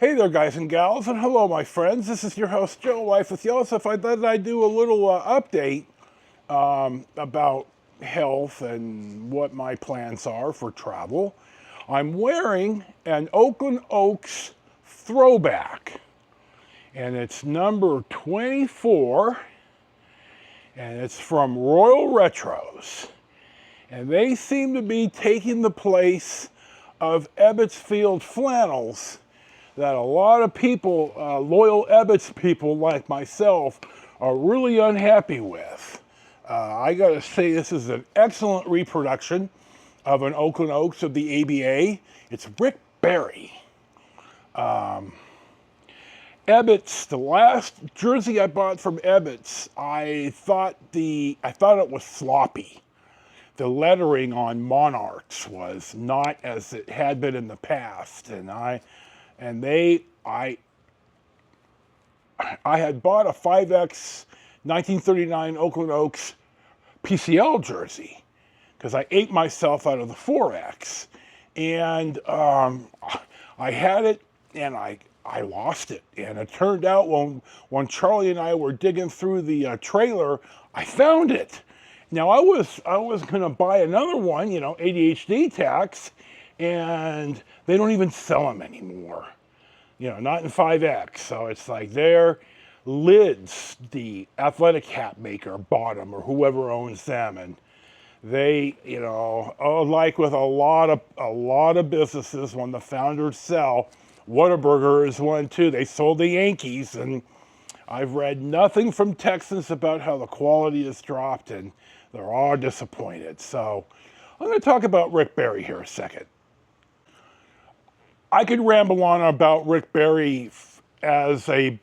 Hey there, guys and gals, and hello, my friends. This is your host, Joe, Life with Joseph. I thought I'd do a little update about health and what my plans are for travel. I'm wearing an Oakland Oaks throwback, and it's number 24, and it's from Royal Retros. And they seem to be taking the place of Ebbets Field flannels that a lot of people, loyal Ebbets people like myself, are really unhappy with. I gotta say, this is an excellent reproduction of an Oakland Oaks of the ABA. It's Rick Barry. Ebbets, the last jersey I bought from Ebbets, I thought it was sloppy. The lettering on Monarchs was not as it had been in the past, and I had bought a 5X 1939 Oakland Oaks PCL jersey because I ate myself out of the 4X, and I had it and I lost it, and it turned out when Charlie and I were digging through the trailer, I found it. Now I was gonna buy another one, ADHD tax, and they don't even sell them anymore. Not in 5X. So it's like their Lids, the athletic hat maker, bought them, or whoever owns them, and they, like with a lot of businesses, when the founders sell, Whataburger is one too. They sold the Yankees, and I've read nothing from Texans about how the quality has dropped, and they're all disappointed. So I'm going to talk about Rick Barry here a second. I could ramble on about Rick Barry as a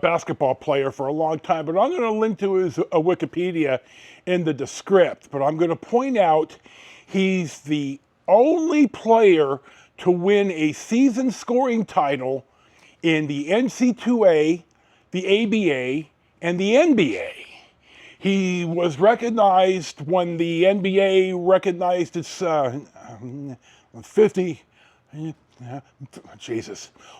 basketball player for a long time, but I'm going to link to his Wikipedia in the descript. But I'm going to point out he's the only player to win a season scoring title in the NC2A, the ABA, and the NBA. He was recognized when the NBA recognized its 50.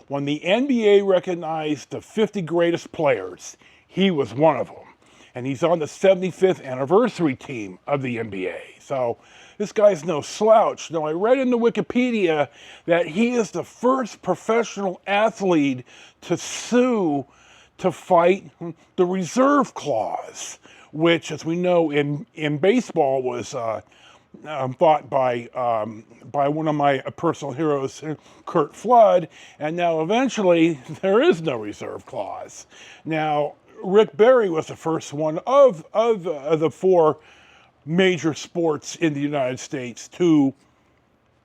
When the NBA recognized the 50 greatest players, he was one of them. And he's on the 75th anniversary team of the NBA. So this guy's no slouch. Now, I read in the Wikipedia that he is the first professional athlete to sue to fight the reserve clause, which, as we know, in baseball was fought by one of my personal heroes, Curt Flood, and now eventually there is no reserve clause. Now, Rick Barry was the first one of the four major sports in the United States to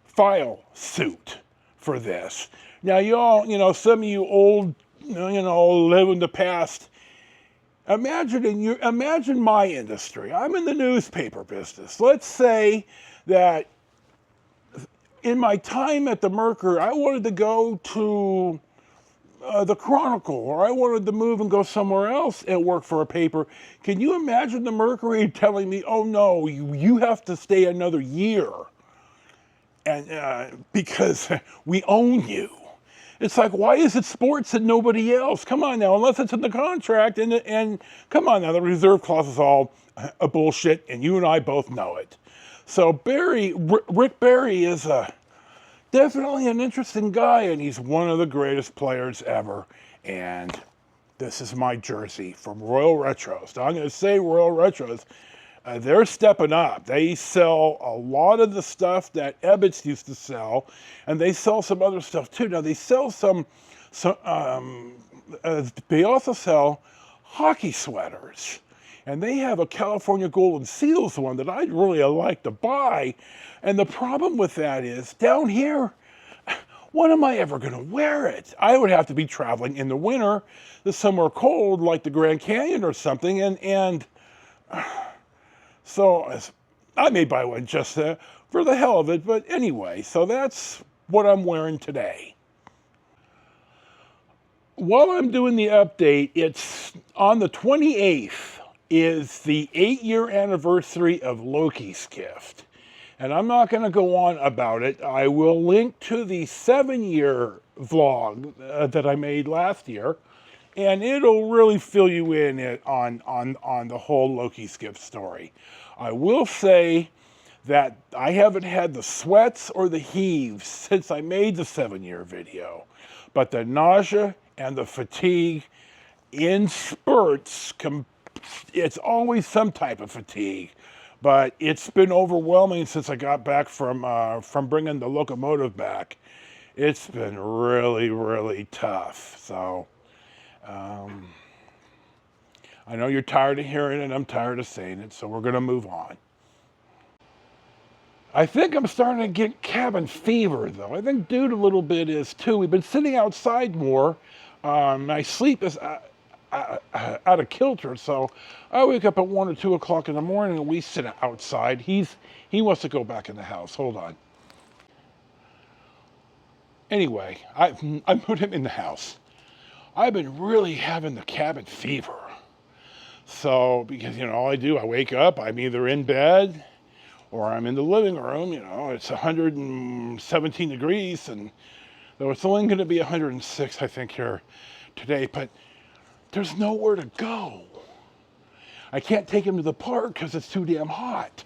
file suit for this. Now, some of you old, live in the past. Imagine my industry. I'm in the newspaper business. Let's say that in my time at the Mercury, I wanted to go to the Chronicle, or I wanted to move and go somewhere else and work for a paper. Can you imagine the Mercury telling me, "Oh no, you have to stay another year, and because we own you"? It's like, why is it sports and nobody else? Come on now, unless it's in the contract, and come on now, the reserve clause is all a bullshit, and you and I both know it. So Rick Barry is definitely an interesting guy, and he's one of the greatest players ever. And this is my jersey from Royal Retros. Now, I'm going to say Royal Retros, they're stepping up. They sell a lot of the stuff that Ebbets used to sell, and they sell some other stuff too. Now, they sell they also sell hockey sweaters, and they have a California Golden Seals one that I'd really like to buy. And the problem with that is, down here, when am I ever going to wear it? I would have to be traveling in the winter to somewhere cold like the Grand Canyon or something, and so I may buy one just for the hell of it. But anyway, so that's what I'm wearing today. While I'm doing the update, it's on the 28th is the 8-year anniversary of Loki's gift. And I'm not going to go on about it. I will link to the 7-year vlog that I made last year, and it'll really fill you in on the whole Loki skip story. I will say that I haven't had the sweats or the heaves since I made the 7-year video, but the nausea and the fatigue in spurts, it's always some type of fatigue, but it's been overwhelming since I got back from bringing the locomotive back. It's been really, really tough. So I know you're tired of hearing it. I'm tired of saying it. So we're going to move on. I think I'm starting to get cabin fever, though. I think Dude a little bit is too. We've been sitting outside more. My sleep is out of kilter, so I wake up at 1 or 2 o'clock in the morning and we sit outside. He wants to go back in the house. Hold on. Anyway, I put him in the house. I've been really having the cabin fever. So, because, all I do, I wake up, I'm either in bed or I'm in the living room. It's 117 degrees, and though it's only going to be 106, I think, here today, but there's nowhere to go. I can't take him to the park because it's too damn hot.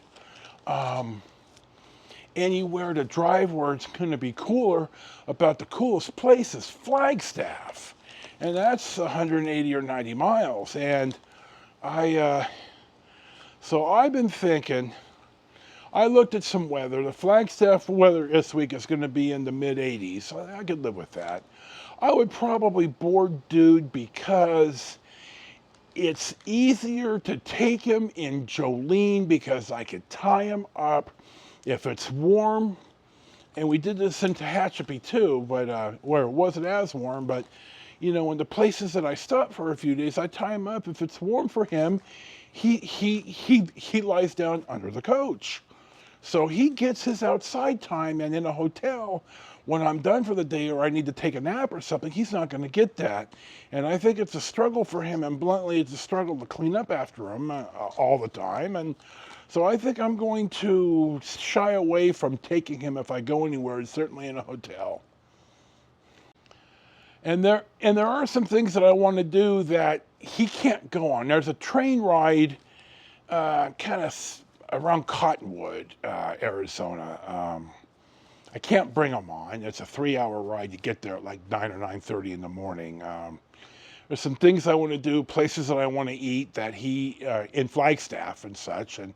Anywhere to drive where it's going to be cooler, about the coolest place is Flagstaff. And that's 180 or 90 miles. And so I've been thinking, I looked at some weather. The Flagstaff weather this week is going to be in the mid-80s. So I could live with that. I would probably board Dude because it's easier to take him in Jolene because I could tie him up if it's warm. And we did this in Tehachapi too, but where it wasn't as warm. But in the places that I stopped for a few days, I tie him up. If it's warm for him, he lies down under the coach. So he gets his outside time, and in a hotel, when I'm done for the day or I need to take a nap or something, he's not going to get that. And I think it's a struggle for him, and bluntly, it's a struggle to clean up after him all the time. And so I think I'm going to shy away from taking him if I go anywhere, certainly in a hotel. And there are some things that I want to do that he can't go on. There's a train ride kind of around Cottonwood, Arizona. I can't bring him on. It's a 3-hour ride. You get there at like 9 or 9:30 in the morning. There's some things I want to do, places that I want to eat that he, in Flagstaff and such. And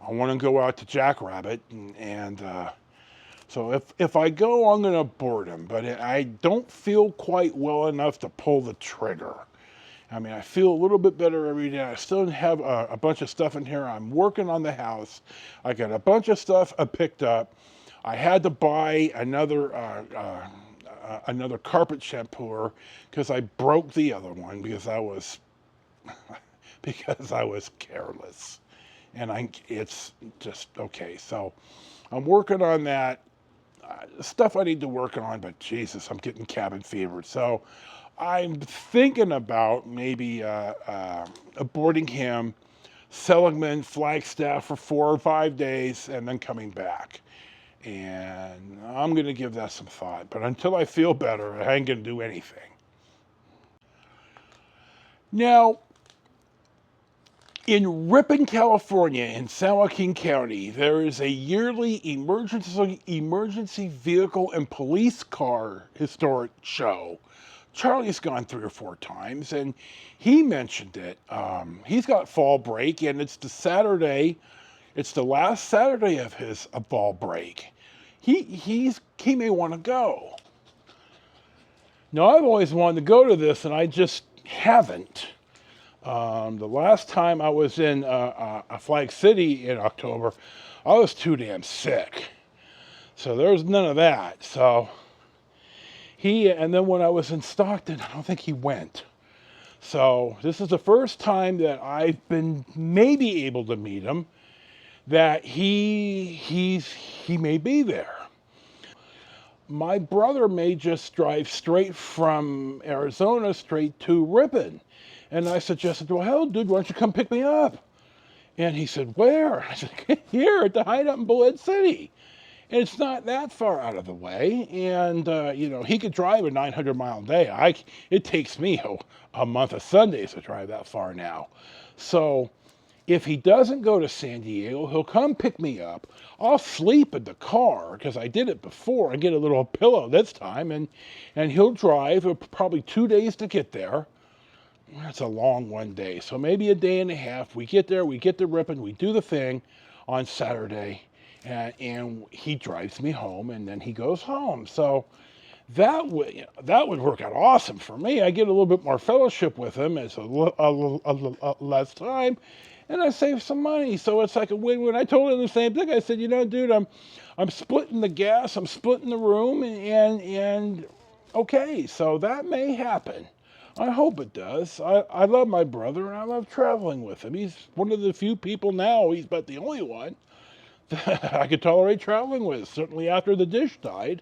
I want to go out to Jackrabbit. And so if I go, I'm going to board him. But I don't feel quite well enough to pull the trigger. I mean, I feel a little bit better every day. I still have a bunch of stuff in here. I'm working on the house. I got a bunch of stuff I picked up. I had to buy another carpet shampooer because I broke the other one because I was careless, and it's just okay. So I'm working on that stuff I need to work on, but Jesus, I'm getting cabin fever. So I'm thinking about maybe boarding him, Seligman, Flagstaff for 4 or 5 days, and then coming back. And I'm going to give that some thought. But until I feel better, I ain't going to do anything. Now, in Ripon, California, in San Joaquin County, there is a yearly emergency vehicle and police car historic show. Charlie's gone 3 or 4 times, and he mentioned it. He's got fall break, and it's the last Saturday of his fall break. He may want to go. Now, I've always wanted to go to this, and I just haven't. The last time I was in Flag City in October, I was too damn sick. So there's none of that. So and then when I was in Stockton, I don't think he went. So this is the first time that I've been maybe able to meet him, that he may be there. My brother may just drive straight from Arizona straight to Ripon. And I suggested, well, hell, dude, why don't you come pick me up? And he said, where? I said, here at the hideout in Bullhead City. And it's not that far out of the way. And, he could drive a 900-mile day. It takes me a month of Sundays to drive that far now. So if he doesn't go to San Diego, he'll come pick me up. I'll sleep in the car because I did it before. I get a little pillow this time, and he'll drive probably 2 days to get there. That's a long one day. So maybe a day and a half. We get there, we get the ripping, we do the thing on Saturday, and he drives me home, and then he goes home. So that would work out awesome for me. I get a little bit more fellowship with him. It's a less time, and I save some money. So it's like a win-win. I told him the same thing. I said, dude, I'm splitting the gas, I'm splitting the room, and okay, so that may happen. I hope it does. I love my brother, and I love traveling with him. He's one of the few people now, he's about the only one, that I could tolerate traveling with, certainly after the dish died.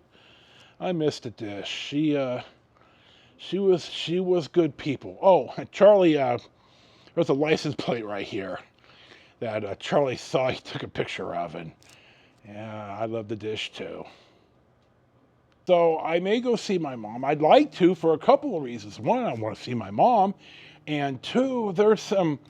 I missed the dish. She was good people. Oh, Charlie, there's a license plate right here that Charlie saw. He took a picture of, and yeah, I love the dish too. So I may go see my mom. I'd like to for a couple of reasons. One, I want to see my mom, and two, there's some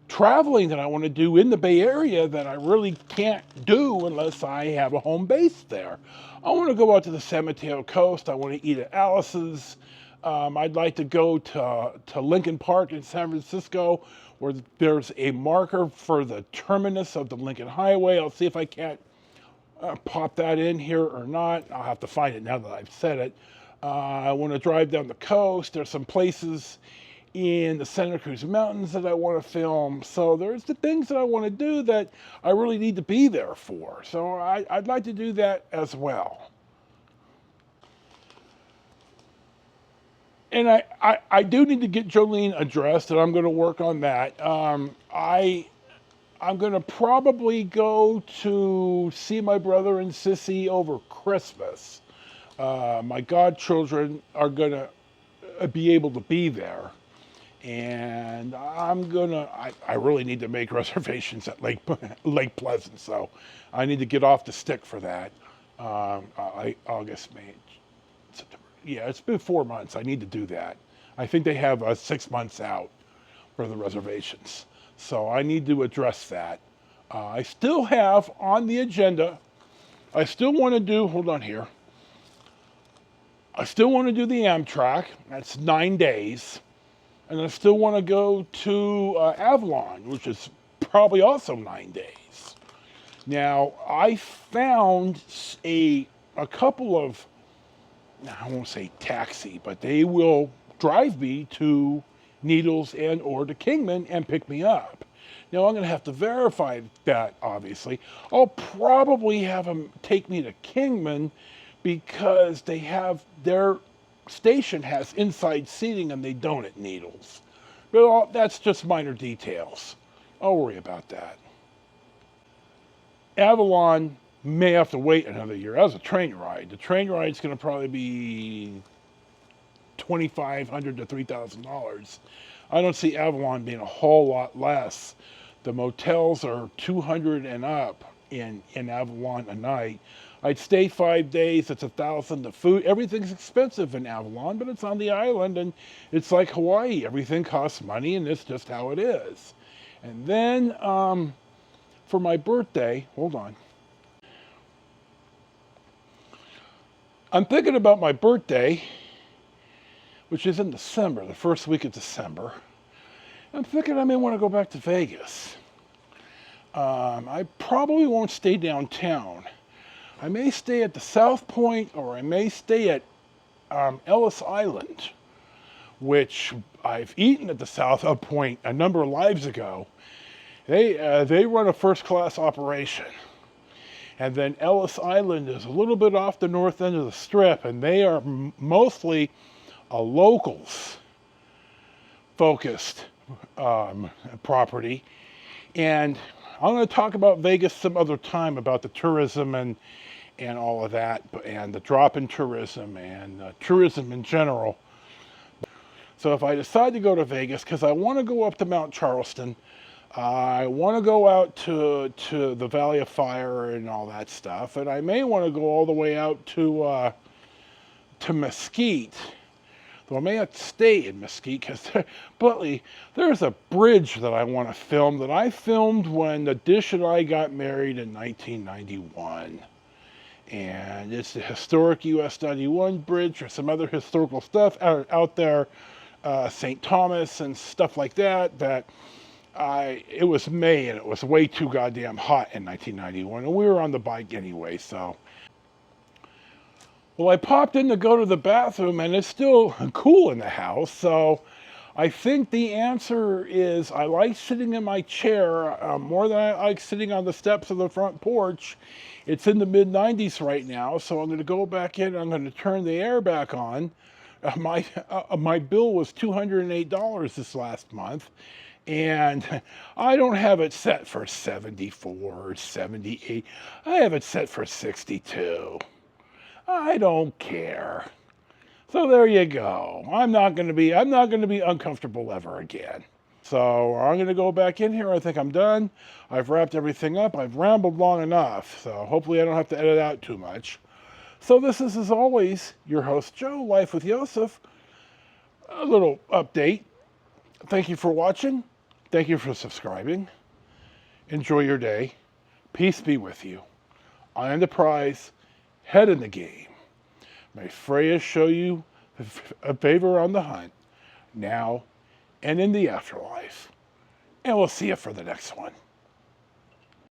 traveling that I want to do in the Bay Area that I really can't do unless I have a home base there. I want to go out to the San Mateo coast. I want to eat at Alice's. I'd like to go to Lincoln Park in San Francisco, where there's a marker for the terminus of the Lincoln Highway. I'll see if I can't pop that in here or not. I'll have to find it now that I've said it. I want to drive down the coast. There's some places in the Santa Cruz Mountains that I want to film. So there's the things that I want to do that I really need to be there for. So I'd like to do that as well. And I do need to get Jolene addressed, and I'm going to work on that. I'm going to probably go to see my brother and Sissy over Christmas. My godchildren are going to be able to be there. And I really need to make reservations at Lake Pleasant, so I need to get off the stick for that. August, May, September. Yeah, it's been 4 months. I need to do that. I think they have 6 months out for the reservations. So I need to address that. I still have on the agenda, I still want to do, hold on here. I still want to do the Amtrak. That's 9 days. And I still want to go to Avalon, which is probably also 9 days. Now, I found a couple of, I won't say taxi, but they will drive me to Needles and or to Kingman and pick me up. Now, I'm going to have to verify that, obviously. I'll probably have them take me to Kingman because they have their station has inside seating and they don't at Needles. But that's just minor details. I'll worry about that. Avalon may have to wait another year. That was a train ride. The train ride's going to probably be $2,500 to $3,000. I don't see Avalon being a whole lot less. The motels are $200 and up in Avalon a night. I'd stay 5 days. It's $1,000. The food, everything's expensive in Avalon, but it's on the island, and it's like Hawaii. Everything costs money, and it's just how it is. And then for my birthday, hold on. I'm thinking about my birthday, which is in December, the first week of December. I'm thinking I may want to go back to Vegas. I probably won't stay downtown. I may stay at the South Point, or I may stay at Ellis Island, which I've eaten at the South Point a number of lives ago. They run a first-class operation. And then Ellis Island is a little bit off the north end of the Strip, and they are mostly a locals-focused property. And I'm going to talk about Vegas some other time, about the tourism and all of that, and the drop in tourism and tourism in general. So if I decide to go to Vegas, because I want to go up to Mount Charleston, I want to go out to the Valley of Fire and all that stuff, and I may want to go all the way out to Mesquite. Though I may have to stay in Mesquite because, Bluntly, there's a bridge that I want to film that I filmed when the Dish and I got married in 1991. And it's the historic US 91 bridge or some other historical stuff out there, St. Thomas and stuff like that, it was May and it was way too goddamn hot in 1991 and we were on the bike anyway, so. Well, I popped in to go to the bathroom and it's still cool in the house, so I think the answer is I like sitting in my chair more than I like sitting on the steps of the front porch. It's in the mid-90s right now, so I'm going to go back in and I'm going to turn the air back on. My bill was $208 this last month, and I don't have it set for 74 or 78. I have it set for 62. I don't care. So there you go. I'm not going to be uncomfortable ever again. So I'm going to go back in here. I think I'm done. I've wrapped everything up. I've rambled long enough. So hopefully I don't have to edit out too much. So this is, as always, your host, Joe, Life with Yosef. A little update. Thank you for watching. Thank you for subscribing. Enjoy your day. Peace be with you. I am the prize. Head in the game. May Freya show you a favor on the hunt, now and in the afterlife. And we'll see you for the next one.